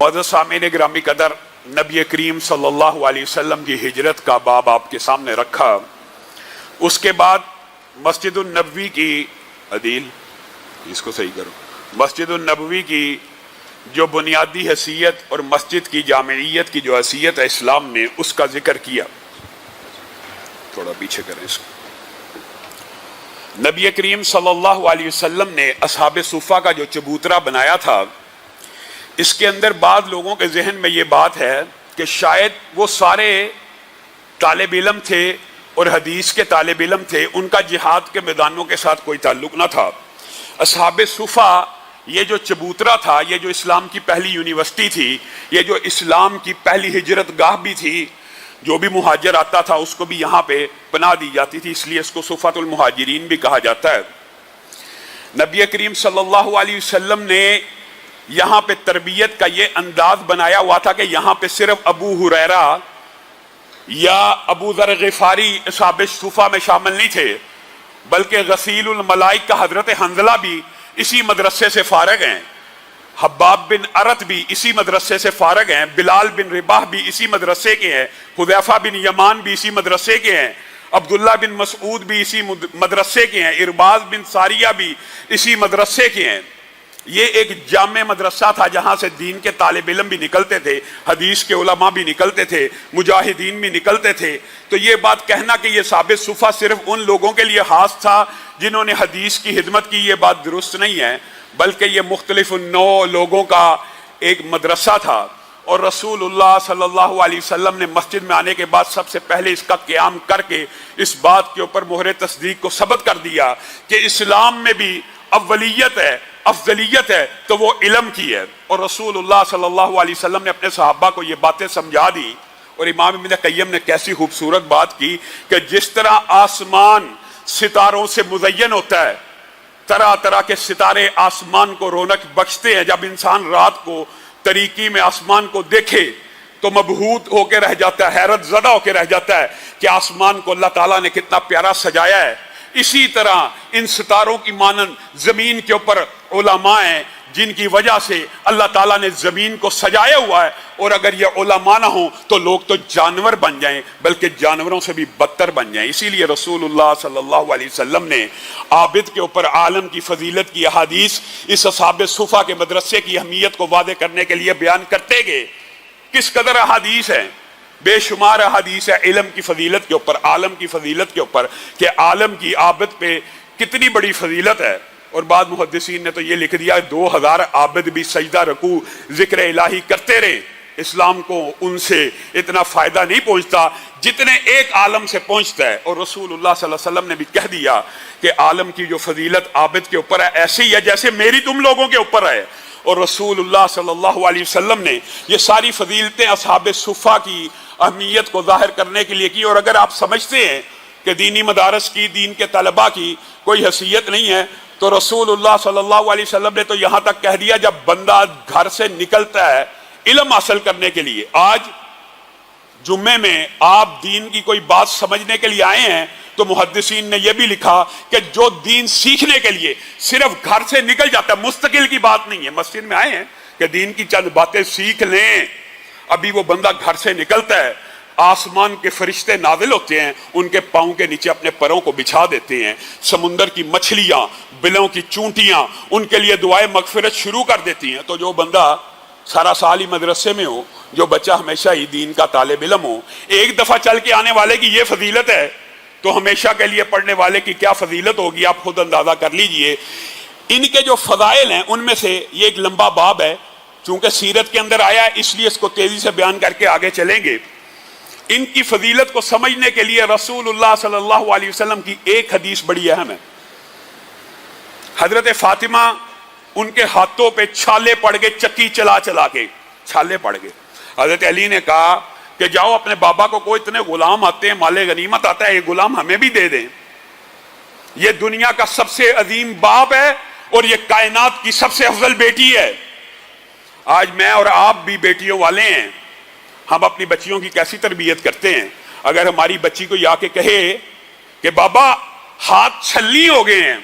معزز سامعین گرامی قدر، نبی کریم صلی اللہ علیہ وسلم کی ہجرت کا باب آپ کے سامنے رکھا۔ اس کے بعد مسجد النبوی کی عدیل، اس کو صحیح کرو، مسجد النبوی کی جو بنیادی حیثیت اور مسجد کی جامعیت کی جو حیثیت ہے اسلام میں، اس کا ذکر کیا۔ تھوڑا پیچھے کریں اس کو۔ نبی کریم صلی اللہ علیہ وسلم نے اصحاب صفہ کا جو چبوترا بنایا تھا، اس کے اندر بعض لوگوں کے ذہن میں یہ بات ہے کہ شاید وہ سارے طالب علم تھے اور حدیث کے طالب علم تھے، ان کا جہاد کے میدانوں کے ساتھ کوئی تعلق نہ تھا۔ اصحاب صفہ یہ جو چبوترا تھا، یہ جو اسلام کی پہلی یونیورسٹی تھی، یہ جو اسلام کی پہلی ہجرت گاہ بھی تھی، جو بھی مہاجر آتا تھا اس کو بھی یہاں پہ پناہ دی جاتی تھی، اس لیے اس کو صفۃ المہاجرین بھی کہا جاتا ہے۔ نبی کریم صلی اللہ علیہ وسلم نے یہاں پہ تربیت کا یہ انداز بنایا ہوا تھا کہ یہاں پہ صرف ابو ہریرہ یا ابو ذر غفاری اصحاب صفہ میں شامل نہیں تھے، بلکہ غسیل الملائک کا حضرت حنظلہ بھی اسی مدرسے سے فارغ ہیں، حباب بن ارت بھی اسی مدرسے سے فارغ ہیں، بلال بن رباح بھی اسی مدرسے کے ہیں، حذیفہ بن یمان بھی اسی مدرسے کے ہیں، عبداللہ بن مسعود بھی اسی مدرسے کے ہیں، ارباز بن ساریہ بھی اسی مدرسے کے ہیں۔ یہ ایک جامع مدرسہ تھا جہاں سے دین کے طالب علم بھی نکلتے تھے، حدیث کے علماء بھی نکلتے تھے، مجاہدین بھی نکلتے تھے۔ تو یہ بات کہنا کہ یہ ثابت صفہ صرف ان لوگوں کے لیے خاص تھا جنہوں نے حدیث کی خدمت کی، یہ بات درست نہیں ہے، بلکہ یہ مختلف نوع لوگوں کا ایک مدرسہ تھا۔ اور رسول اللہ صلی اللہ علیہ وسلم نے مسجد میں آنے کے بعد سب سے پہلے اس کا قیام کر کے اس بات کے اوپر مہر تصدیق کو ثبت کر دیا کہ اسلام میں بھی اولیت ہے، افضلیت ہے تو وہ علم کی ہے۔ اور رسول اللہ صلی اللہ علیہ وسلم نے اپنے صحابہ کو یہ باتیں سمجھا دی۔ اور امام ابن قیم نے کیسی خوبصورت بات کی کہ جس طرح آسمان ستاروں سے مزین ہوتا ہے، طرح طرح کے ستارے آسمان کو رونق بخشتے ہیں، جب انسان رات کو تاریکی میں آسمان کو دیکھے تو مبہوت ہو کے رہ جاتا ہے، حیرت زدہ ہو کے رہ جاتا ہے کہ آسمان کو اللہ تعالیٰ نے کتنا پیارا سجایا ہے۔ اسی طرح ان ستاروں کی مانند زمین کے اوپر علماء ہیں جن کی وجہ سے اللہ تعالیٰ نے زمین کو سجایا ہوا ہے، اور اگر یہ علماء نہ ہوں تو لوگ تو جانور بن جائیں، بلکہ جانوروں سے بھی بدتر بن جائیں۔ اسی لیے رسول اللہ صلی اللہ علیہ وسلم نے عابد کے اوپر عالم کی فضیلت کی احادیث اس اصحاب صفہ کے مدرسے کی اہمیت کو واضح کرنے کے لیے بیان کرتے گئے۔ کس قدر احادیث ہیں، بے شمار احادیث ہے علم کی فضیلت کے اوپر، عالم کی فضیلت کے اوپر، کہ عالم کی عابد پہ کتنی بڑی فضیلت ہے۔ اور بعض محدثین نے تو یہ لکھ دیا 2000 عابد بھی سجدہ رکوع ذکر الہی کرتے رہے، اسلام کو ان سے اتنا فائدہ نہیں پہنچتا جتنے ایک عالم سے پہنچتا ہے۔ اور رسول اللہ صلی اللہ علیہ وسلم نے بھی کہہ دیا کہ عالم کی جو فضیلت عابد کے اوپر ہے ایسی ہی ہے جیسے میری تم لوگوں کے اوپر ہے۔ اور رسول اللہ صلی اللہ علیہ وسلم نے یہ ساری فضیلتیں اصحاب صفہ کی اہمیت کو ظاہر کرنے کے لیے کی۔ اور اگر آپ سمجھتے ہیں کہ دینی مدارس کی، دین کے طلباء کی کوئی حیثیت نہیں ہے، تو رسول اللہ صلی اللہ علیہ وسلم نے تو یہاں تک کہہ دیا جب بندہ گھر سے نکلتا ہے علم حاصل کرنے کے لیے، آج جمعے میں آپ دین کی کوئی بات سمجھنے کے لیے آئے ہیں، تو محدثین نے یہ بھی لکھا کہ جو دین سیکھنے کے لیے صرف گھر سے نکل جاتا ہے، مستقل کی بات نہیں ہے، مسجد میں آئے ہیں کہ دین کی چند باتیں سیکھ لیں، ابھی وہ بندہ گھر سے نکلتا ہے، آسمان کے فرشتے نازل ہوتے ہیں، ان کے پاؤں کے نیچے اپنے پروں کو بچھا دیتے ہیں، سمندر کی مچھلیاں، بلوں کی چونٹیاں ان کے لیے دعائے مغفرت شروع کر دیتی ہیں۔ تو جو بندہ سارا سال ہی مدرسے میں ہو، جو بچہ ہمیشہ ہی دین کا طالب علم ہو، ایک دفعہ چل کے آنے والے کی یہ فضیلت ہے تو ہمیشہ کے لیے پڑھنے والے کی کیا فضیلت ہوگی، آپ خود اندازہ کر لیجئے۔ ان کے جو فضائل ہیں ان میں سے یہ ایک لمبا باب ہے، چونکہ سیرت کے اندر آیا ہے اس لیے اس کو تیزی سے بیان کر کے آگے چلیں گے۔ ان کی فضیلت کو سمجھنے کے لیے رسول اللہ صلی اللہ علیہ وسلم کی ایک حدیث بڑی اہم ہے۔ حضرت فاطمہ ان کے ہاتھوں پہ چھالے پڑ گئے، چکی چلا چلا کے چھالے پڑ گئے۔ حضرت علی نے کہا کہ جاؤ اپنے بابا کو، کوئی اتنے غلام آتے ہیں، مال غنیمت آتا ہے، یہ غلام ہمیں بھی دے دیں، یہ دنیا کا سب سے عظیم باپ ہے اور یہ کائنات کی سب سے افضل بیٹی ہے۔ آج میں اور آپ بھی بیٹیوں والے ہیں، ہم اپنی بچیوں کی کیسی تربیت کرتے ہیں۔ اگر ہماری بچی کو آ کے کہے کہ بابا ہاتھ چھلنی ہو گئے ہیں،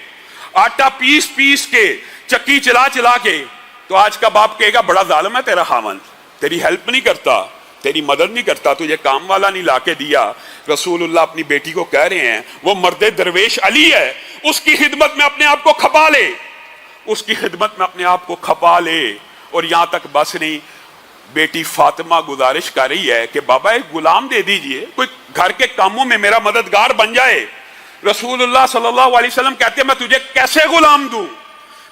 آٹا پیس پیس کے، چکی چلا چلا کے تو آج کا باپ کہے گا بڑا ظالم ہے تیرا خاوند، تیری ہیلپ نہیں کرتا، تیری مدد نہیں کرتا، تجھے کام والا نہیں لا کے دیا۔ رسول اللہ اپنی بیٹی کو کہہ رہے ہیں وہ مرد درویش علی ہے، اس کی خدمت میں اپنے آپ کو کھپا لے، اس کی خدمت میں اپنے آپ کو کھپا لے۔ اور یہاں تک بس نہیں، بیٹی فاطمہ گزارش کر رہی ہے کہ بابا ایک غلام دے دیجئے، کوئی گھر کے کاموں میں میرا مددگار بن جائے۔ رسول اللہ صلی اللہ علیہ وسلم کہتے ہیں میں تجھے کیسے غلام دوں،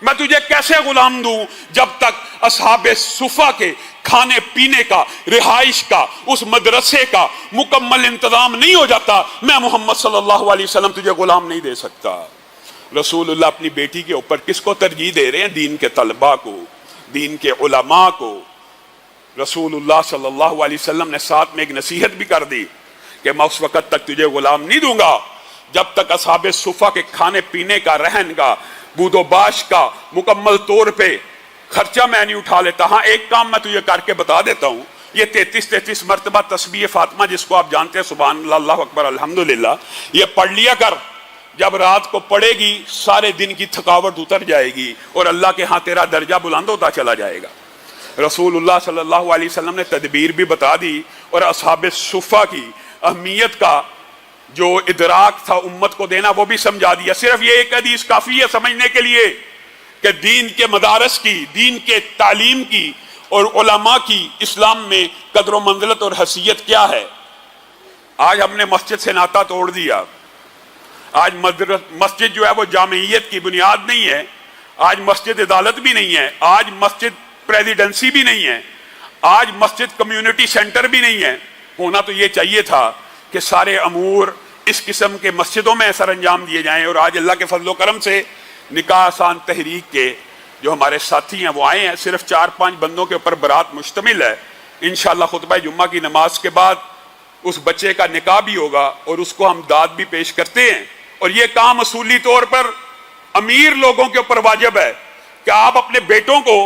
میں تجھے کیسے غلام دوں جب تک اصحاب صفہ کے کھانے پینے کا، رہائش کا، اس مدرسے کا مکمل انتظام نہیں ہو جاتا، میں محمد صلی اللہ علیہ وسلم تجھے غلام نہیں دے سکتا۔ رسول اللہ اپنی بیٹی کے اوپر کس کو ترجیح دے رہے ہیں؟ دین کے طلباء کو، دین کے علماء کو۔ رسول اللہ صلی اللہ علیہ وسلم نے ساتھ میں ایک نصیحت بھی کر دی کہ میں اس وقت تک تجھے غلام نہیں دوں گا جب تک اصحاب صفہ کے کھانے پینے کا، رہن کا، بود و باش کا مکمل طور پہ خرچہ میں نہیں اٹھا لیتا۔ ہاں ایک کام میں تجھے کر کے بتا دیتا ہوں، یہ 33 مرتبہ تسبیح فاطمہ جس کو آپ جانتے ہیں، سبحان اللہ، اللہ اکبر، الحمدللہ، یہ پڑھ لیا کر۔ جب رات کو پڑھے گی سارے دن کی تھکاوٹ اتر جائے گی اور اللہ کے ہاں تیرا درجہ بلند ہوتا چلا جائے گا۔ رسول اللہ صلی اللہ علیہ وسلم نے تدبیر بھی بتا دی اور اصحاب صفہ کی اہمیت کا جو ادراک تھا امت کو دینا وہ بھی سمجھا دیا۔ صرف یہ ایک حدیث کافی ہے سمجھنے کے لیے کہ دین کے مدارس کی، دین کے تعلیم کی اور علماء کی اسلام میں قدر و منزلت اور حیثیت کیا ہے۔ آج ہم نے مسجد سے ناطہ توڑ دیا۔ آج مسجد جو ہے وہ جامعیت کی بنیاد نہیں ہے، آج مسجد عدالت بھی نہیں ہے، آج مسجد پریزیڈنسی بھی نہیں ہے، آج مسجد کمیونٹی سینٹر بھی نہیں ہے۔ ہونا تو یہ چاہیے تھا کہ سارے امور اس قسم کے مسجدوں میں سر انجام دیے جائیں۔ اور آج اللہ کے فضل و کرم سے نکاح آسان تحریک کے جو ہمارے ساتھی ہیں وہ آئے ہیں، صرف 4-5 بندوں کے اوپر برات مشتمل ہے۔ انشاءاللہ خطبہ جمعہ کی نماز کے بعد اس بچے کا نکاح بھی ہوگا اور اس کو ہم داد بھی پیش کرتے ہیں۔ اور یہ کام اصولی طور پر امیر لوگوں کے اوپر واجب ہے کہ آپ اپنے بیٹوں کو،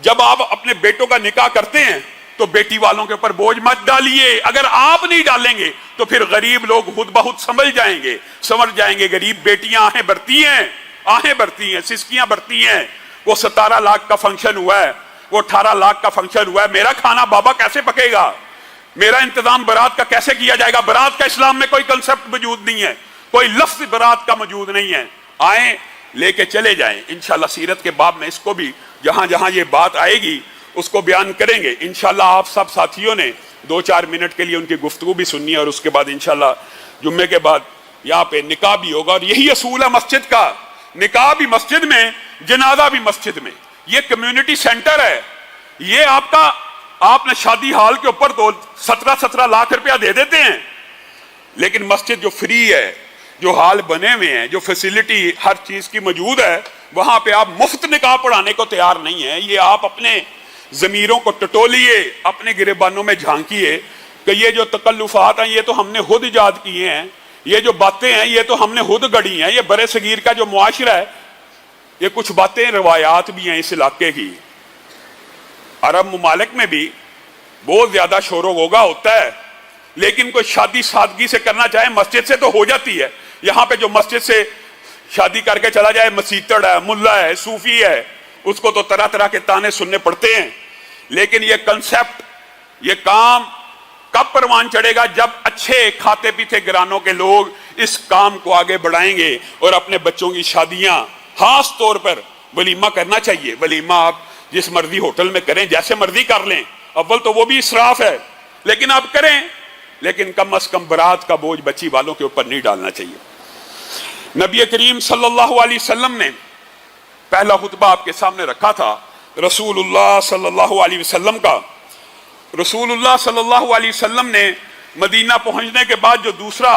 جب آپ اپنے بیٹوں کا نکاح کرتے ہیں تو بیٹی والوں کے اوپر بوجھ مت ڈالیے۔ اگر آپ نہیں ڈالیں گے تو پھر غریب لوگ خود بخود سمجھ جائیں گے۔ غریب بیٹیاں آہیں بھرتی ہیں، سسکیاں بھرتی ہیں۔ وہ 17 لاکھ کا فنکشن ہوا ہے، وہ 18 لاکھ کا فنکشن ہوا ہے، میرا کھانا بابا کیسے پکے گا، میرا انتظام برات کا کیسے کیا جائے گا؟ برات کا اسلام میں کوئی کنسپٹ موجود نہیں ہے، کوئی لفظ برات کا موجود نہیں ہے۔ آئیں لے کے چلے جائیں۔ انشاءاللہ سیرت کے باب میں اس کو بھی جہاں جہاں یہ بات آئے گی اس کو بیان کریں گے۔ انشاءاللہ آپ سب ساتھیوں نے 2-4 منٹ کے لیے ان کی گفتگو بھی سننی ہے اور اس کے بعد انشاءاللہ جمعے کے بعد یہاں پہ نکاح بھی ہوگا۔ اور یہی اصول ہے مسجد کا، نکاح بھی مسجد میں، جنازہ بھی مسجد میں۔ یہ کمیونٹی سینٹر ہے۔ یہ آپ نے شادی ہال کے اوپر تو 17 لاکھ روپیہ دے دیتے ہیں، لیکن مسجد جو فری ہے، جو ہال بنے ہوئے ہیں، جو فیسیلٹی ہر چیز کی موجود ہے، وہاں پہ آپ مفت نکاح پڑھانے کو تیار نہیں ہیں۔ یہ آپ اپنے ضمیروں کو ٹٹولیے، اپنے گریبانوں میں جھانکیے کہ یہ جو تکلفات ہیں یہ تو ہم نے خود ایجاد کیے ہیں، یہ جو باتیں ہیں یہ تو ہم نے خود گڑھی ہیں۔ یہ برے صغیر کا جو معاشرہ ہے، یہ کچھ باتیں روایات بھی ہیں اس علاقے کی۔ عرب ممالک میں بھی بہت زیادہ شور و غوغا ہوتا ہے، لیکن کوئی شادی سادگی سے کرنا چاہے مسجد سے تو ہو جاتی ہے۔ یہاں پہ جو مسجد سے شادی کر کے چلا جائے مسیتڑ ہے، ملا ہے، صوفی ہے، اس کو تو طرح طرح کے تانے سننے پڑتے ہیں۔ لیکن یہ کنسپٹ، یہ کام کب پروان چڑھے گا؟ جب اچھے کھاتے پیتے گھرانوں کے لوگ اس کام کو آگے بڑھائیں گے اور اپنے بچوں کی شادیاں، خاص طور پر ولیمہ کرنا چاہیے۔ ولیمہ آپ جس مرضی ہوٹل میں کریں، جیسے مرضی کر لیں، اول تو وہ بھی اسراف ہے، لیکن آپ کریں، لیکن کم از کم برات کا بوجھ بچی والوں کے اوپر نہیں ڈالنا چاہیے۔ نبی کریم صلی اللہ علیہ وسلم نے پہلا خطبہ آپ کے سامنے رکھا تھا رسول اللہ صلی اللہ علیہ وسلم کا۔ رسول اللہ صلی اللہ علیہ وسلم نے مدینہ پہنچنے کے بعد جو دوسرا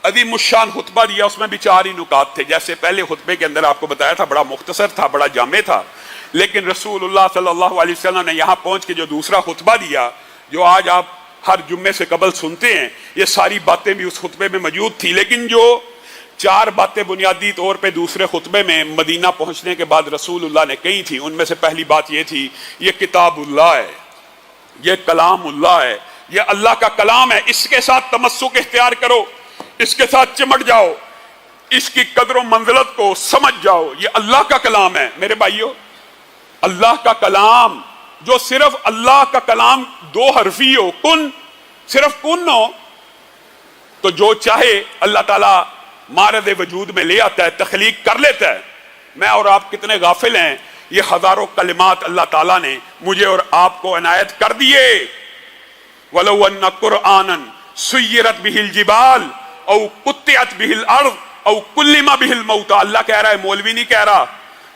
عظیم الشان خطبہ دیا اس میں بھی 4 ہی نکات تھے۔ جیسے پہلے خطبے کے اندر آپ کو بتایا تھا بڑا مختصر تھا، بڑا جامع تھا، لیکن رسول اللہ صلی اللہ علیہ وسلم نے یہاں پہنچ کے جو دوسرا خطبہ دیا، جو آج آپ ہر جمعے سے قبل سنتے ہیں، یہ ساری باتیں بھی اس خطبے میں موجود تھی، لیکن جو 4 باتیں بنیادی طور پہ دوسرے خطبے میں مدینہ پہنچنے کے بعد رسول اللہ نے کہی تھی، ان میں سے پہلی بات یہ تھی، یہ کتاب اللہ ہے، یہ کلام اللہ ہے، یہ اللہ کا کلام ہے، اس کے ساتھ تمسک اختیار کرو، اس کے ساتھ چمٹ جاؤ، اس کی قدر و منزلت کو سمجھ جاؤ، یہ اللہ کا کلام ہے۔ میرے بھائیو، اللہ کا کلام جو صرف اللہ کا کلام دو حرفی ہو، کن، صرف کن ہو، تو جو چاہے اللہ تعالیٰ مارد وجود میں لے آتا ہے، تخلیق کر لیتا ہے۔ میں اور آپ کتنے غافل ہیں، یہ ہزاروں کلمات اللہ تعالیٰ نے مجھے اور آپ کو عنایت کر دیے۔ وَلَوْ أَنَّ قُرْآنًا سُيِّرَتْ بِهِ الْجِبَالُ أَوْ قُطِّعَتْ بِهِ الْأَرْضُ أَوْ كُلِّمَ بِهِ الْمَوْتَى، اللہ کہہ رہا ہے، مولوی نہیں کہہ رہا۔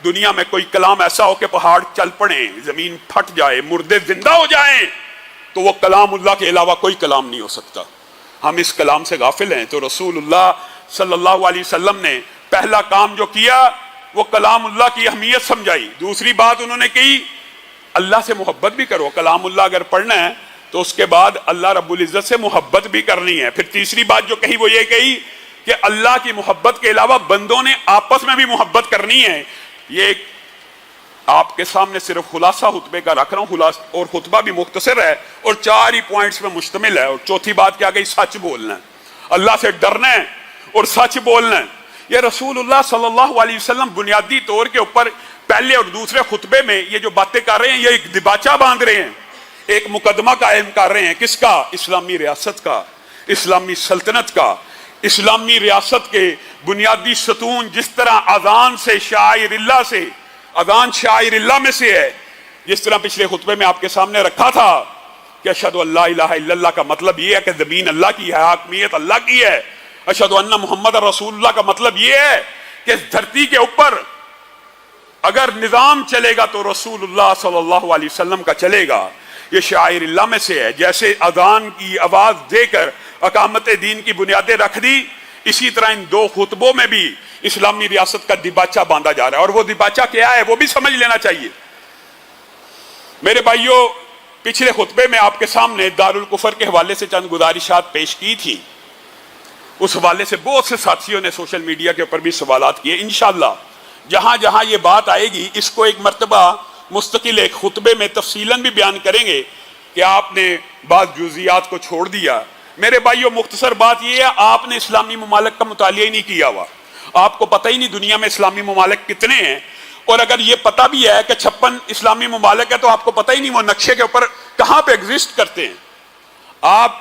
دنیا میں کوئی کلام ایسا ہو کہ پہاڑ چل پڑیں، زمین پھٹ جائے، مردے زندہ ہو جائیں، تو وہ کلام اللہ کے علاوہ کوئی کلام نہیں ہو سکتا۔ ہم اس کلام سے غافل ہیں۔ تو رسول اللہ صلی اللہ علیہ وسلم نے پہلا کام جو کیا وہ کلام اللہ کی اہمیت سمجھائی۔ دوسری بات انہوں نے کی، اللہ سے محبت بھی کرو۔ کلام اللہ اگر پڑھنا ہے تو اس کے بعد اللہ رب العزت سے محبت بھی کرنی ہے۔ پھر تیسری بات جو کہی وہ یہ کہی کہ اللہ کی محبت کے علاوہ بندوں نے آپس میں بھی محبت کرنی ہے۔ یہ ایک آپ کے سامنے صرف خلاصہ خطبے کا رکھ رہا ہوں، اور خطبہ بھی مختصر ہے اور 4 ہی پوائنٹس میں مشتمل ہے۔ اور چوتھی بات کیا گئی؟ سچ بولنا ہے، اللہ سے ڈرنا ہے اور سچ بولنا ہے۔ یہ رسول اللہ صلی اللہ علیہ وسلم بنیادی طور کے اوپر پہلے اور دوسرے خطبے میں یہ جو باتیں کر رہے ہیں، یہ ایک دباچہ باندھ رہے ہیں، ایک مقدمہ قائم کر رہے ہیں۔ کس کا؟ اسلامی ریاست کا، اسلامی سلطنت کا، اسلامی ریاست کے بنیادی ستون۔ جس طرح اذان سے شاعر اللہ سے، اذان شاعر اللہ میں سے ہے، جس طرح پچھلے خطبے میں آپ کے سامنے رکھا تھا کہ اشہد ان لا الہ الا اللہ کا مطلب یہ ہے کہ زمین اللہ کی ہے، حاکمیت اللہ کی ہے۔ اشہد ان محمد رسول اللہ کا مطلب یہ ہے کہ اس دھرتی کے اوپر اگر نظام چلے گا تو رسول اللہ صلی اللہ علیہ وسلم کا چلے گا۔ یہ شاعر اللہ میں سے ہے۔ جیسے اذان کی آواز دے کر اقامت دین کی بنیادیں رکھ دی، اسی طرح ان 2 خطبوں میں بھی اسلامی ریاست کا دباچہ باندھا جا رہا ہے۔ اور وہ دباچہ کیا ہے وہ بھی سمجھ لینا چاہیے۔ میرے بھائیوں، پچھلے خطبے میں آپ کے سامنے دارالکفر کے حوالے سے چند گزارشات پیش کی تھی۔ اس حوالے سے بہت سے ساتھیوں نے سوشل میڈیا کے اوپر بھی سوالات کیے۔ انشاءاللہ جہاں جہاں یہ بات آئے گی اس کو ایک مرتبہ مستقل ایک خطبے میں تفصیلاً بھی بیان کریں گے کہ آپ نے بعض جزئیات کو چھوڑ دیا۔ میرے بھائیوں، مختصر بات یہ ہے، آپ نے اسلامی ممالک کا مطالعہ ہی نہیں کیا ہوا، آپ کو پتہ ہی نہیں دنیا میں اسلامی ممالک کتنے ہیں۔ اور اگر یہ پتہ بھی ہے کہ 56 اسلامی ممالک ہے تو آپ کو پتہ ہی نہیں وہ نقشے کے اوپر کہاں پہ ایگزسٹ کرتے ہیں۔ آپ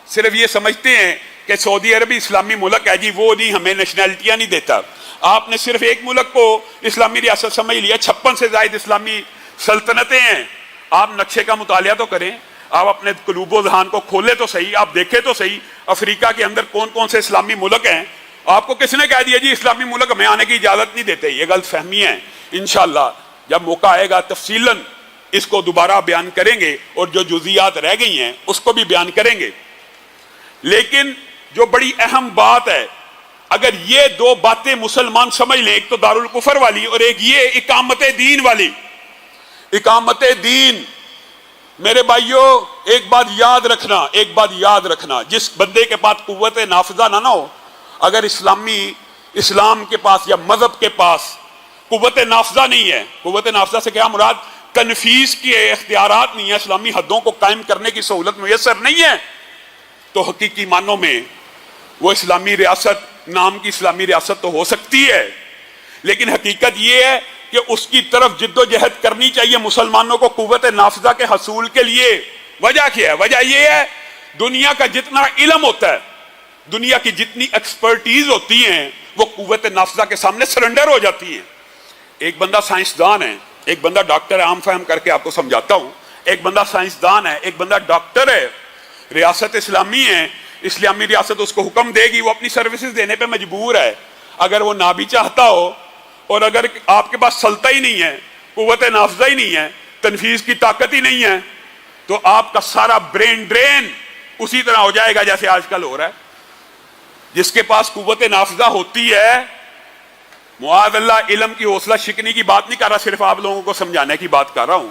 صرف یہ سمجھتے ہیں کہ سعودی عربی اسلامی ملک ہے، جی وہ نہیں، ہمیں نیشنلٹیاں نہیں دیتا۔ آپ نے صرف ایک ملک کو اسلامی ریاست سمجھ لیا، 56 سے زائد اسلامی سلطنتیں ہیں۔ آپ نقشے کا مطالعہ تو کریں، آپ اپنے قلوب و ذہان کو کھولے تو صحیح، آپ دیکھیں تو صحیح افریقہ کے اندر کون کون سے اسلامی ملک ہیں۔ آپ کو کس نے کہہ دیا جی اسلامی ملک ہمیں آنے کی اجازت نہیں دیتے؟ یہ غلط فہمی ہے۔ انشاءاللہ جب موقع آئے گا تفصیلاً اس کو دوبارہ بیان کریں گے اور جو جزئیات رہ گئی ہیں اس کو بھی بیان کریں گے۔ لیکن جو بڑی اہم بات ہے، اگر یہ 2 باتیں مسلمان سمجھ لیں، ایک تو دارالکفر والی اور ایک یہ اقامت دین والی۔ اقامت دین، میرے بھائیوں ایک بات یاد رکھنا، جس بندے کے پاس قوت نافذہ نہ ہو، اگر اسلام کے پاس یا مذہب کے پاس قوت نافذہ نہیں ہے، قوت نافذہ سے کیا مراد؟ تنفیذ کی اختیارات نہیں ہے، اسلامی حدوں کو قائم کرنے کی سہولت میسر نہیں ہے، تو حقیقی معنوں میں وہ اسلامی ریاست، نام کی اسلامی ریاست تو ہو سکتی ہے، لیکن حقیقت یہ ہے کہ اس کی طرف جد و جہد کرنی چاہیے مسلمانوں کو قوت نافذہ کے حصول کے لیے۔ وجہ کیا ہے؟ وجہ یہ ہے دنیا کا جتنا علم ہوتا ہے، دنیا کی جتنی ایکسپرٹیز ہوتی ہیں، وہ قوت نافذہ کے سامنے سرنڈر ہو جاتی ہیں۔ ایک بندہ سائنسدان ہے، ایک بندہ ڈاکٹر ہے، عام فہم کر کے آپ کو سمجھاتا ہوں، ایک بندہ سائنسدان ہے، ایک بندہ ڈاکٹر ہے، ریاست اسلامی ہے، اسلامی ریاست اس کو حکم دے گی، وہ اپنی سروسز دینے پہ مجبور ہے۔ اگر وہ نہ بھی چاہتا ہو اور اگر آپ کے پاس سلطہ ہی نہیں ہے، قوت نافذہ ہی نہیں ہے، تنفیذ کی طاقت ہی نہیں ہے، تو آپ کا سارا برین ڈرین اسی طرح ہو جائے گا جیسے آج کل ہو رہا ہے۔ جس کے پاس قوت نافذہ ہوتی ہے، معاذ اللہ، علم کی حوصلہ شکنی کی بات نہیں کر رہا، صرف آپ لوگوں کو سمجھانے کی بات کر رہا ہوں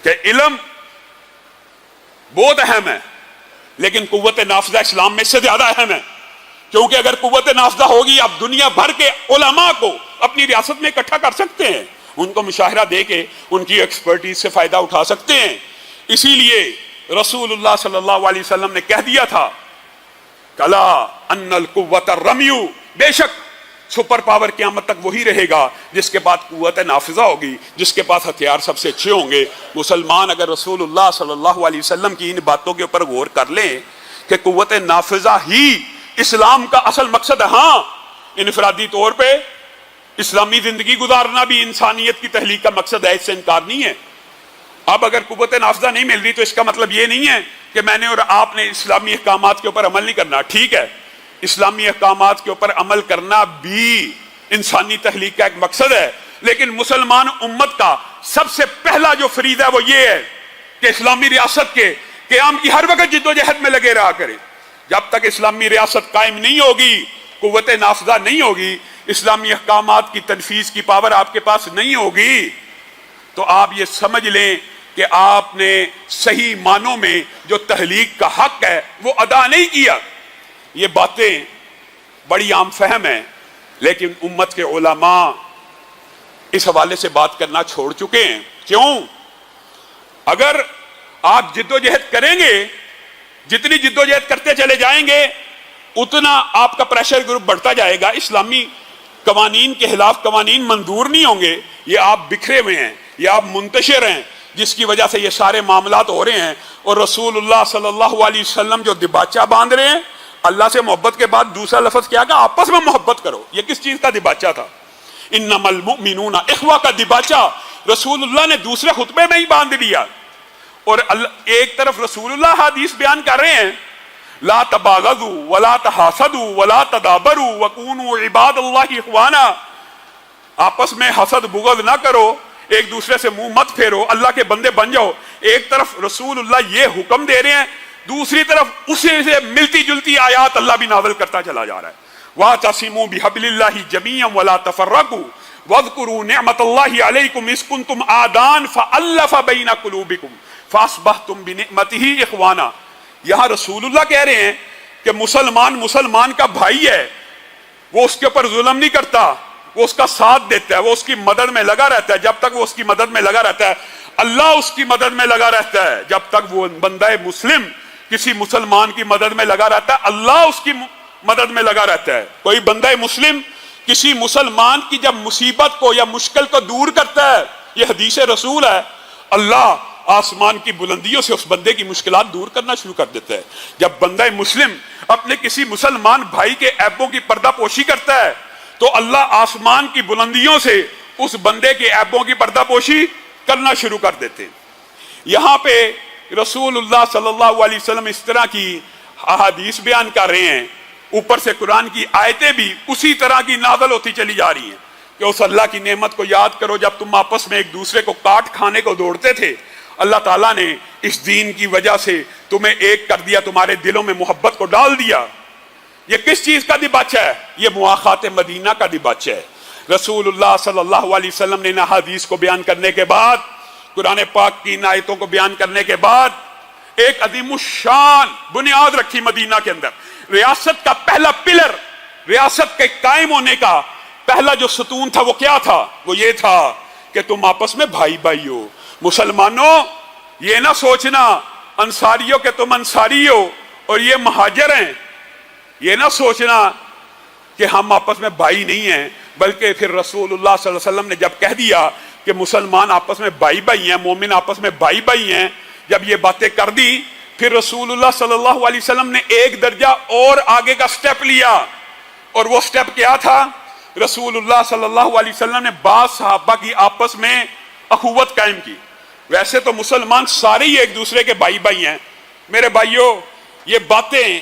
کہ علم بہت اہم ہے، لیکن قوت نافذہ اسلام میں سے زیادہ اہم ہے، کیونکہ اگر قوت نافذہ ہوگی آپ دنیا بھر کے علماء کو اپنی ریاست میں اکٹھا کر سکتے ہیں، ان کو مشاہرہ دے کے ان کی ایکسپرٹیز سے فائدہ اٹھا سکتے ہیں۔ اسی لیے رسول اللہ صلی اللہ علیہ وسلم نے کہہ دیا تھا کلا ان القوت الرمی، بے شک سپر پاور قیامت تک وہی رہے گا جس کے پاس قوت نافذہ ہوگی، جس کے پاس ہتھیار سب سے اچھے ہوں گے۔ مسلمان اگر رسول اللہ صلی اللہ علیہ وسلم کی ان باتوں کے اوپر غور کر لیں کہ قوت نافذہ ہی اسلام کا اصل مقصد ہے۔ ہاں، انفرادی طور پہ اسلامی زندگی گزارنا بھی انسانیت کی تحلیق کا مقصد ہے، اس سے انکار نہیں ہے۔ اب اگر قوت نافذہ نہیں مل رہی تو اس کا مطلب یہ نہیں ہے کہ میں نے اور آپ نے اسلامی احکامات کے اوپر عمل نہیں کرنا۔ ٹھیک ہے، اسلامی احکامات کے اوپر عمل کرنا بھی انسانی تحلیق کا ایک مقصد ہے، لیکن مسلمان امت کا سب سے پہلا جو فریضہ ہے وہ یہ ہے کہ اسلامی ریاست کے قیام کی ہر وقت جد و جہد میں لگے رہا کرے۔ جب تک اسلامی ریاست قائم نہیں ہوگی، قوت نافذہ نہیں ہوگی، اسلامی احکامات کی تنفیذ کی پاور آپ کے پاس نہیں ہوگی، تو آپ یہ سمجھ لیں کہ آپ نے صحیح معنوں میں جو تحلیق کا حق ہے وہ ادا نہیں کیا۔ یہ باتیں بڑی عام فہم ہیں، لیکن امت کے علماء اس حوالے سے بات کرنا چھوڑ چکے ہیں۔ کیوں؟ اگر آپ جد و جہد کریں گے، جتنی جد و جہد کرتے چلے جائیں گے اتنا آپ کا پریشر گروپ بڑھتا جائے گا، اسلامی قوانین کے خلاف قوانین منظور نہیں ہوں گے۔ یہ آپ بکھرے ہوئے ہیں، یہ آپ منتشر ہیں، جس کی وجہ سے یہ سارے معاملات ہو رہے ہیں۔ اور رسول اللہ صلی اللہ علیہ وسلم جو دباچہ باندھ رہے ہیں، اللہ سے محبت کے بعد دوسرا لفظ کیا کہا؟ آپس میں محبت کرو۔ یہ کس چیز کا دباچہ تھا؟ انما المؤمنون اخوہ کا دباچہ رسول اللہ نے دوسرے خطبے میں ہی باندھ دیا۔ اور ایک طرف رسول اللہ حدیث بیان کر رہے ہیں، لا تباغضوا ولا تحاسدوا ولا تدابروا وكونوا عباد اللہ اخوانا، آپس میں حسد بغض نہ کرو، ایک دوسرے سے منہ مت پھیرو، اللہ کے بندے بن جاؤ۔ ایک طرف رسول اللہ یہ حکم دے رہے ہیں، دوسری طرف اسی سے ملتی جلتی آیات اللہ بھی نازل کرتا چلا جا رہا ہے۔ وَاعْتَصِمُوا بِحَبْلِ اللَّهِ جَمِيعًا وَلَا تَفَرَّقُوا وَاذْكُرُوا نِعْمَةَ اللَّهِ عَلَيْكُمْ إِذْ كُنْتُمْ أَعْدَاءً فَأَلَّفَ بَيْنَ قُلُوبِكُمْ فَأَصْبَحْتُمْ بِنِعْمَتِهِ إِخْوَانًا۔ یہاں رسول اللہ کہہ رہے ہیں کہ مسلمان کا بھائی ہے، وہ اس کے اوپر ظلم نہیں کرتا، وہ اس کا ساتھ دیتا ہے، وہ اس کی مدد میں لگا رہتا ہے۔ جب تک وہ اس کی مدد میں لگا رہتا ہے اللہ اس کی مدد میں لگا رہتا ہے۔ جب تک وہ بندہ مسلم کسی مسلمان کی مدد میں لگا رہتا ہے اللہ اس کی مدد میں لگا رہتا ہے۔ کوئی بندہ مسلم کسی مسلمان کی جب مصیبت کو یا مشکل کو دور کرتا ہے، یہ حدیث رسول ہے، اللہ آسمان کی بلندیوں سے اس بندے کی مشکلات دور کرنا شروع کر دیتا ہے۔ جب بندہ مسلم اپنے کسی مسلمان بھائی کے عیبوں کی پردہ پوشی کرتا ہے تو اللہ آسمان کی بلندیوں سے اس بندے کے عیبوں کی پردہ پوشی کرنا شروع کر دیتے ہیں۔ یہاں پہ رسول اللہ صلی اللہ علیہ وسلم اس طرح کی احادیث بیان کر رہے ہیں، اوپر سے قرآن کی آیتیں بھی اسی طرح کی نازل ہوتی چلی جا رہی ہیں کہ اس اللہ کی نعمت کو یاد کرو جب تم آپس میں ایک دوسرے کو کاٹ کھانے کو دوڑتے تھے، اللہ تعالیٰ نے اس دین کی وجہ سے تمہیں ایک کر دیا، تمہارے دلوں میں محبت کو ڈال دیا۔ یہ کس چیز کا دباچہ ہے؟ یہ مواخات مدینہ کا دباچہ ہے۔ رسول اللہ صلی اللہ علیہ وسلم نے ان حدیث کو بیان کرنے کے بعد، قرآن پاک کی ان آیتوں کو بیان کرنے کے بعد ایک عظیم الشان بنیاد رکھی مدینہ کے اندر۔ ریاست کا پہلا پلر، ریاست کے قائم ہونے کا پہلا جو ستون تھا وہ کیا تھا؟ وہ یہ تھا کہ تم آپس میں بھائی بھائی ہو۔ مسلمانوں، یہ نہ سوچنا انصاریوں کہ تم انصاری ہو اور یہ مہاجر ہیں، یہ نہ سوچنا کہ ہم آپس میں بھائی نہیں ہیں، بلکہ پھر رسول اللہ صلی اللہ علیہ وسلم نے جب کہہ دیا کہ مسلمان آپس میں بھائی بھائی ہیں، مومن آپس میں بھائی بھائی ہیں، جب یہ باتیں کر دی پھر رسول اللہ صلی اللہ علیہ وسلم نے ایک درجہ اور آگے کا سٹیپ لیا۔ اور وہ سٹیپ کیا تھا؟ رسول اللہ صلی اللہ علیہ وسلم نے بعض صحابہ کی آپس میں اخوت قائم کی۔ ویسے تو مسلمان سارے ہی ایک دوسرے کے بھائی بھائی ہیں، میرے بھائیوں یہ باتیں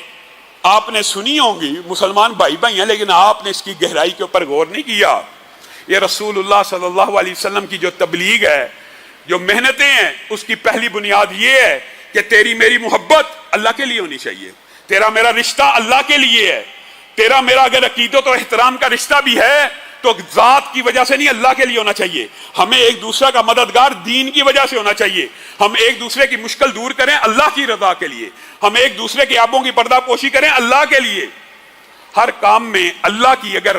آپ نے سنی ہوں گی، مسلمان بھائی بھائی ہیں، لیکن آپ نے اس کی گہرائی کے اوپر غور نہیں کیا۔ یہ رسول اللہ صلی اللہ علیہ وسلم کی جو تبلیغ ہے، جو محنتیں ہیں، اس کی پہلی بنیاد یہ ہے کہ تیری میری محبت اللہ کے لیے ہونی چاہیے، تیرا میرا رشتہ اللہ کے لیے ہے، تیرا میرا اگر عقیدت و احترام کا رشتہ بھی ہے تو ذات کی وجہ سے نہیں، اللہ کے لیے ہونا چاہیے۔ ہمیں ایک دوسرے کا مددگار دین کی وجہ سے ہونا چاہیے، ہم ایک دوسرے کی مشکل دور کریں اللہ کی رضا کے لیے، ہم ایک دوسرے کے عیبوں کی پردہ پوشی کریں اللہ کے لیے۔ ہر کام میں اللہ کی اگر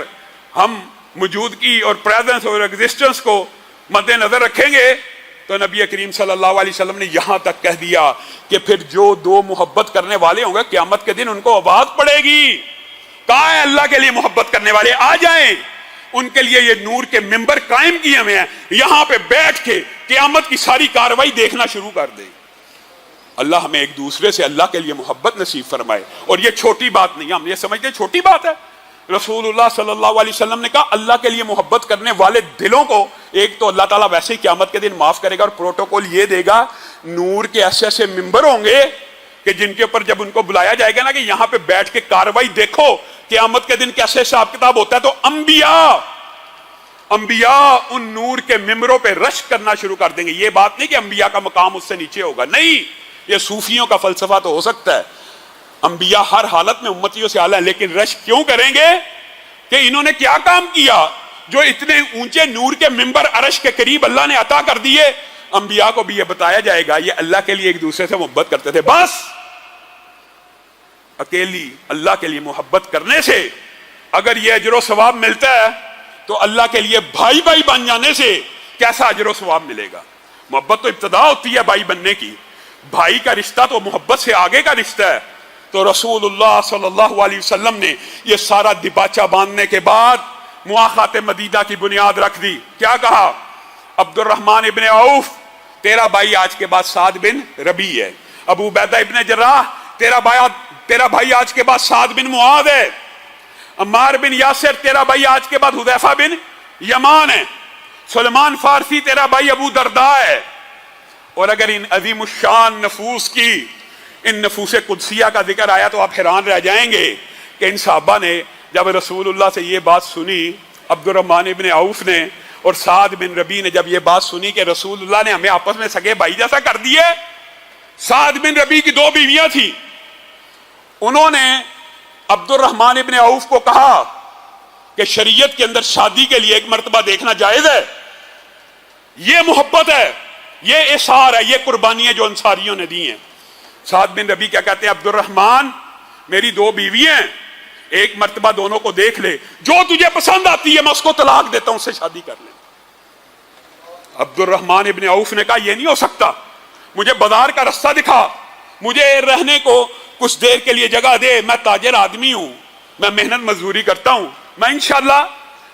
ہم موجودگی اور پریزنس اور ایگزسٹنس کو مد نظر رکھیں گے تو نبی کریم صلی اللہ علیہ وسلم نے یہاں تک کہہ دیا کہ پھر جو دو محبت کرنے والے ہوں گے قیامت کے دن ان کو آواز پڑے گی، کہا ہے اللہ کے لیے محبت کرنے والے آ جائیں، ان کے لیے یہ نور کے ممبر قائم کیے ہوئے ہیں، یہاں پہ بیٹھ کے قیامت کی ساری کاروائی دیکھنا شروع کر دیں۔ اللہ ہمیں ایک دوسرے سے اللہ کے لیے محبت نصیب فرمائے۔ اور یہ چھوٹی بات نہیں، ہم یہ سمجھتے ہیں چھوٹی بات ہے۔ رسول اللہ صلی اللہ علیہ وسلم نے کہا اللہ کے لیے محبت کرنے والے دلوں کو ایک تو اللہ تعالیٰ ویسے ہی قیامت کے دن معاف کرے گا، اور پروٹوکول یہ دے گا، نور کے ایسے ایسے ممبر ہوں گے کہ جن کے اوپر جب ان کو بلایا جائے گا نا کہ یہاں پہ بیٹھ کے کاروائی دیکھو قیامت کے دن کیسے حساب کتاب ہوتا ہے، تو انبیاء ان نور کے ممبروں پہ رشک کرنا شروع کر دیں گے۔ یہ بات نہیں کہ انبیاء کا مقام اس سے نیچے ہوگا، نہیں، یہ صوفیوں کا فلسفہ تو ہو سکتا ہے، انبیاء ہر حالت میں امتیوں سے اعلیٰ ہیں، لیکن رشک کیوں کریں گے کہ انہوں نے کیا کام کیا جو اتنے اونچے نور کے ممبر عرش کے قریب اللہ نے عطا کر دیے۔ انبیاء کو بھی یہ بتایا جائے گا یہ اللہ کے لیے ایک دوسرے سے محبت کرتے تھے۔ بس اکیلی اللہ کے لیے محبت کرنے سے اگر یہ اجر و ثواب ملتا ہے تو اللہ کے لیے بھائی بھائی بن جانے سے کیسا اجر و ثواب ملے گا؟ محبت تو ابتدا ہوتی ہے بھائی بننے کی، بھائی کا رشتہ تو محبت سے آگے کا رشتہ ہے۔ تو رسول اللہ صلی اللہ علیہ وسلم نے یہ سارا دباچہ باندھنے کے بعد مواخات مدیدہ کی بنیاد رکھ دی۔ کیا کہا؟ عبد الرحمن ابن عوف تیرا بھائی آج کے بعد سعد بن ربیع ہے، ابو عبیدہ ابن جراح تیرا بھائی آج کے بعد سعد بن معاذ ہے، عمار بن یاسر تیرا بھائی آج کے بعد حذیفہ بن یمان ہے، سلمان فارسی تیرا بھائی ابو درداء ہے۔ اور اگر ان عظیم الشان نفوس کی، ان نفوس قدسیہ کا ذکر آیا تو آپ حیران رہ جائیں گے کہ ان صحابہ نے جب رسول اللہ سے یہ بات سنی، عبد الرحمن ابن عوف نے اور سعد بن ربیع نے جب یہ بات سنی کہ رسول اللہ نے ہمیں آپس میں سگے بھائی جیسا کر دیے۔ سعد بن ربیع کی 2 بیویاں تھیں، انہوں نے عبد الرحمن ابن عوف کو کہا کہ شریعت کے اندر شادی کے لیے ایک مرتبہ دیکھنا جائز ہے، یہ محبت ہے، یہ اثار ہے، یہ قربانیاں جو انصاریوں نے دی ہیں۔ سعد بن ربیع کیا کہتے ہیں؟ عبد الرحمن میری 2 بیویاں ہیں، ایک مرتبہ دونوں کو دیکھ لے، جو تجھے پسند آتی ہے میں اس کو طلاق دیتا ہوں، اس سے شادی کر لے۔ عبد الرحمن ابن عوف نے کہا یہ نہیں ہو سکتا، مجھے بازار کا رستہ دکھا، مجھے رہنے کو کچھ دیر کے لیے جگہ دے، میں تاجر آدمی ہوں، میں محنت مزدوری کرتا ہوں، میں انشاءاللہ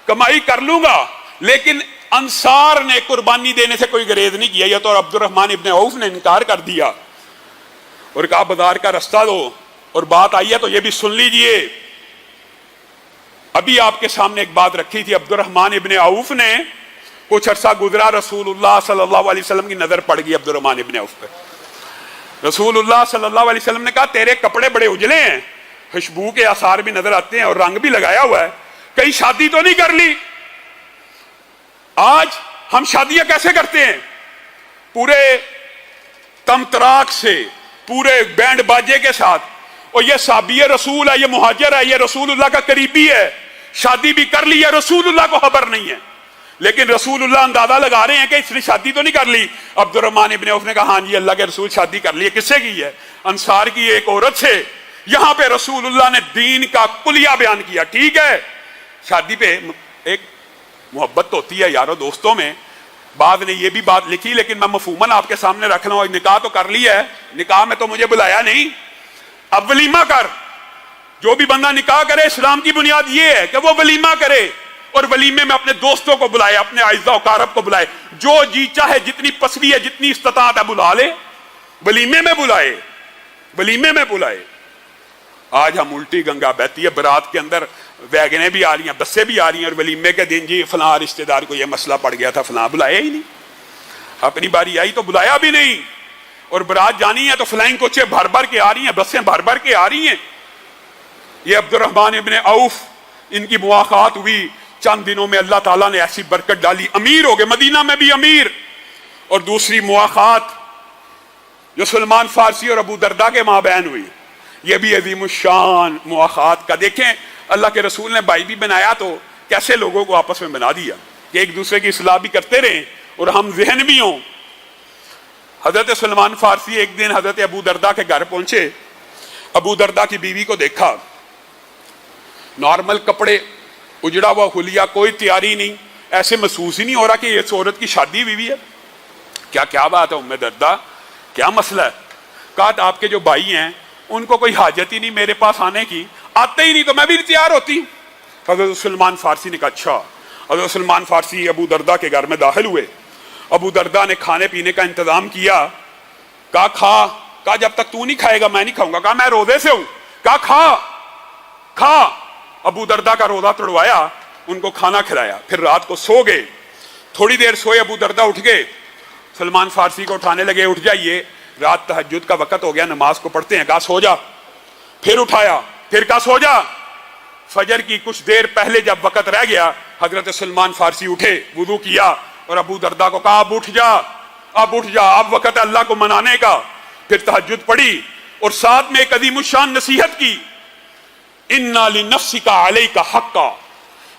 کمائی کر لوں گا۔ لیکن انصار نے قربانی دینے سے کوئی گریز نہیں کیا، یہ تو عبد الرحمن ابن عوف نے انکار کر دیا اور کہا بازار کا رستہ دو۔ اور بات آئی ہے تو یہ بھی سن لیجئے، ابھی آپ کے سامنے ایک بات رکھی تھی، عبد الرحمن ابن عوف نے کچھ عرصہ گزرا، رسول اللہ صلی اللہ علیہ وسلم کی نظر پڑ گئی عبد الرحمن ابن عوف پہ۔ رسول اللہ صلی اللہ علیہ وسلم نے کہا تیرے کپڑے بڑے اجلے ہیں، خوشبو کے آثار بھی نظر آتے ہیں اور رنگ بھی لگایا ہوا ہے، کہیں شادی تو نہیں کر لی؟ آج ہم شادیاں کیسے کرتے ہیں؟ پورے تمتراک سے، پورے بینڈ باجے کے ساتھ، اور یہ صحابی رسول ہے، یہ مہاجر ہے، یہ رسول اللہ کا قریبی ہے، شادی بھی کر لی ہے، رسول اللہ کو خبر نہیں ہے، لیکن رسول اللہ اندازہ لگا رہے ہیں کہ اس نے شادی تو نہیں کر لی۔ عبد الرحمن ابن عوف نے کہا ہاں جی اللہ کے رسول شادی کر لی ہے۔ کس سے کی ہے؟ انصار کی ایک عورت سے۔ یہاں پہ رسول اللہ نے دین کا کلیہ بیان کیا۔ ٹھیک ہے، شادی پہ ایک محبت تو ہوتی ہے یارو دوستوں میں، بعد نے یہ بھی بات لکھی، لیکن میں مفہوماً آپ کے سامنے رکھ رہا ہوں، نکاح تو کر لی ہے، نکاح میں تو مجھے بلایا نہیں، اب ولیمہ کر۔ جو بھی بندہ نکاح کرے اسلام کی بنیاد یہ ہے کہ وہ ولیمہ کرے، اور ولیمے میں اپنے دوستوں کو بلائے، اپنے اعزاء و اقارب کو بلائے، جو جی چاہے جتنی پسوی ہے جتنی استطاعت ہے بلا لے، ولیمے میں بلائے، ولیمے میں بلائے۔ آج ہم الٹی گنگا بہتی ہے، برات کے اندر ویگنیں بھی آ رہی ہیں، بسیں بھی آ رہی ہیں، اور ولیمے کے دن جی فلاں رشتہ دار کو یہ مسئلہ پڑ گیا تھا، فلاں بلایا ہی نہیں، اپنی باری آئی تو بلایا بھی نہیں، اور برات جانی ہے تو فلائنگ کوچیں بھر بھر کے آ رہی ہیں، بسیں بھر بھر کے آ رہی ہیں۔ یہ عبد الرحمن ابن عوف، ان کی مواخات ہوئی، چند دنوں میں اللہ تعالیٰ نے ایسی برکت ڈالی، امیر ہو گئے، مدینہ میں بھی امیر۔ اور دوسری مواخات جو سلمان فارسی اور ابو درداء کے مابین ہوئی، یہ بھی عظیم الشان مواخات کا۔ دیکھیں اللہ کے رسول نے بھائی بھی بنایا تو کیسے لوگوں کو آپس میں بنا دیا کہ ایک دوسرے کی اصلاح بھی کرتے رہیں اور ہم ذہن بھی ہوں۔ حضرت سلمان فارسی ایک دن حضرت ابو درداء کے گھر پہنچے، ابو درداء کی بیوی کو دیکھا، نارمل کپڑے، اجڑا ہوا حلیہ، کوئی تیاری نہیں، ایسے محسوس ہی نہیں ہو رہا کہ یہ عورت کی شادی ہوئی ہے۔ کیا بات ہے ام درداء، کیا مسئلہ ہے؟ کہا آپ کے جو بھائی ہیں ان کو کوئی حاجت ہی نہیں میرے پاس آنے کی، آتے ہی نہیں تو میں بھی تیار ہوتی. حضرت سلمان فارسی نے کہا اچھا. حضرت سلمان فارسی ابو دردہ کے گھر میں داخل ہوئے. ابو دردہ نے کھانے پینے کا انتظام کیا. کہا کھا. کہا جب تک تو نہیں کھائے گا میں نہیں کھاؤں گا. کہا میں روزے سے ہوں. کہا کھا کھا. ابو دردہ کا روزہ توڑوایا, ان کو کھانا کھلایا, پھر رات کو سو گئے. تھوڑی دیر سوئے, ابو دردہ اٹھ گئے, سلمان فارسی کو اٹھانے لگے, اٹھ جائیے رات تہجد کا وقت ہو گیا, نماز کو پڑھتے ہیں. کہا سو جا. پھر اٹھایا, پھر کہا سو جا. فجر کی کچھ دیر پہلے جب وقت رہ گیا, حضرت سلمان فارسی اٹھے, وضو کیا اور ابو دردہ کو کہا اب اٹھ جا, اب اٹھ جا, اب وقت ہے اللہ کو منانے کا. پھر تہجد پڑھی اور ساتھ میں ایک عظیم الشان نصیحت کی, اِنَّا لِنَفْسِكَ عَلَيْكَ حَقًّا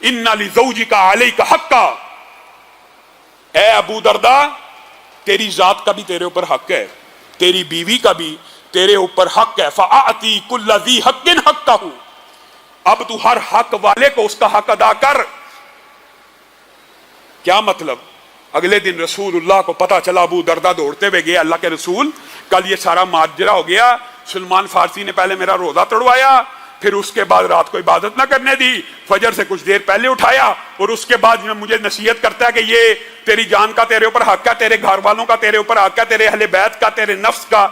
اِنَّا لِزَوْجِكَ عَلَيْكَ حَقًّا. اے ابو دردہ, تیری ذات کا بھی تیرے اوپر حق ہے, تیری بیوی کا بھی تیرے اوپر حق ہے. فَأَعْطِي كُلَّ ذِي حَقٍّ حَقَّهُ. اب تو ہر حق والے کو اس کا حق ادا کر. کیا مطلب؟ اگلے دن رسول اللہ کو پتا چلا, ابو دردہ دوڑتے ہوئے گئے, اللہ کے رسول کل یہ سارا ماجرا ہو گیا, سلمان فارسی نے پہلے میرا روزہ توڑوایا, پھر اس کے بعد رات کو عبادت نہ کرنے دی, فجر سے کچھ دیر پہلے اٹھایا, اور اس کے بعد مجھے نصیحت کرتا ہے کہ یہ تیری جان کا تیرے اوپر حق ہے, تیرے گھر والوں کا تیرے اوپر حق ہے, تیرے اہل بیت کا, تیرے نفس کا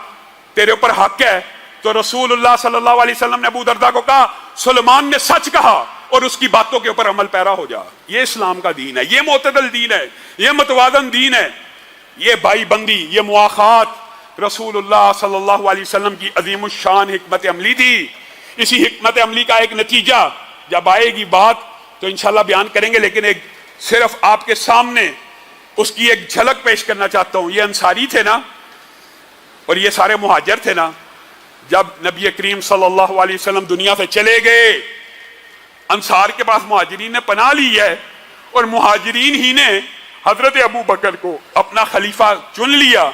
تیرے اوپر حق ہے. تو رسول اللہ صلی اللہ علیہ وسلم نے ابو دردہ کو کہا سلمان نے سچ کہا اور اس کی باتوں کے اوپر عمل پیرا ہو جا. یہ اسلام کا دین ہے, یہ معتدل دین ہے, یہ متوازن دین ہے, یہ بھائی بندی, یہ مواخات رسول اللہ صلی اللہ علیہ وسلم کی عظیم الشان حکمت عملی تھی. اسی حکمت عملی کا ایک نتیجہ جب آئے گی بات تو انشاءاللہ بیان کریں گے, لیکن ایک صرف آپ کے سامنے اس کی ایک جھلک پیش کرنا چاہتا ہوں. یہ انصاری تھے نا, اور یہ سارے مہاجر تھے نا. جب نبی کریم صلی اللہ علیہ وسلم دنیا سے چلے گئے, انصار کے پاس مہاجرین نے پناہ لی ہے, اور مہاجرین ہی نے حضرت ابو بکر کو اپنا خلیفہ چن لیا.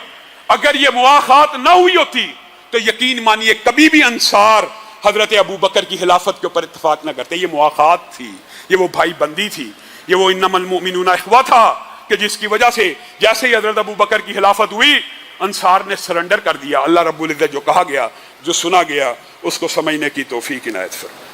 اگر یہ مواخات نہ ہوئی ہوتی تو یقین مانیے کبھی بھی انصار حضرت ابو بکر کی خلافت کے اوپر اتفاق نہ کرتے. یہ مواخات تھی, یہ وہ بھائی بندی تھی, یہ وہ انما المؤمنون اخوہ تھا کہ جس کی وجہ سے جیسے ہی حضرت ابو بکر کی خلافت ہوئی انصار نے سرنڈر کر دیا. اللہ رب العزت جو کہا گیا, جو سنا گیا, اس کو سمجھنے کی توفیق عنایت فرمائے.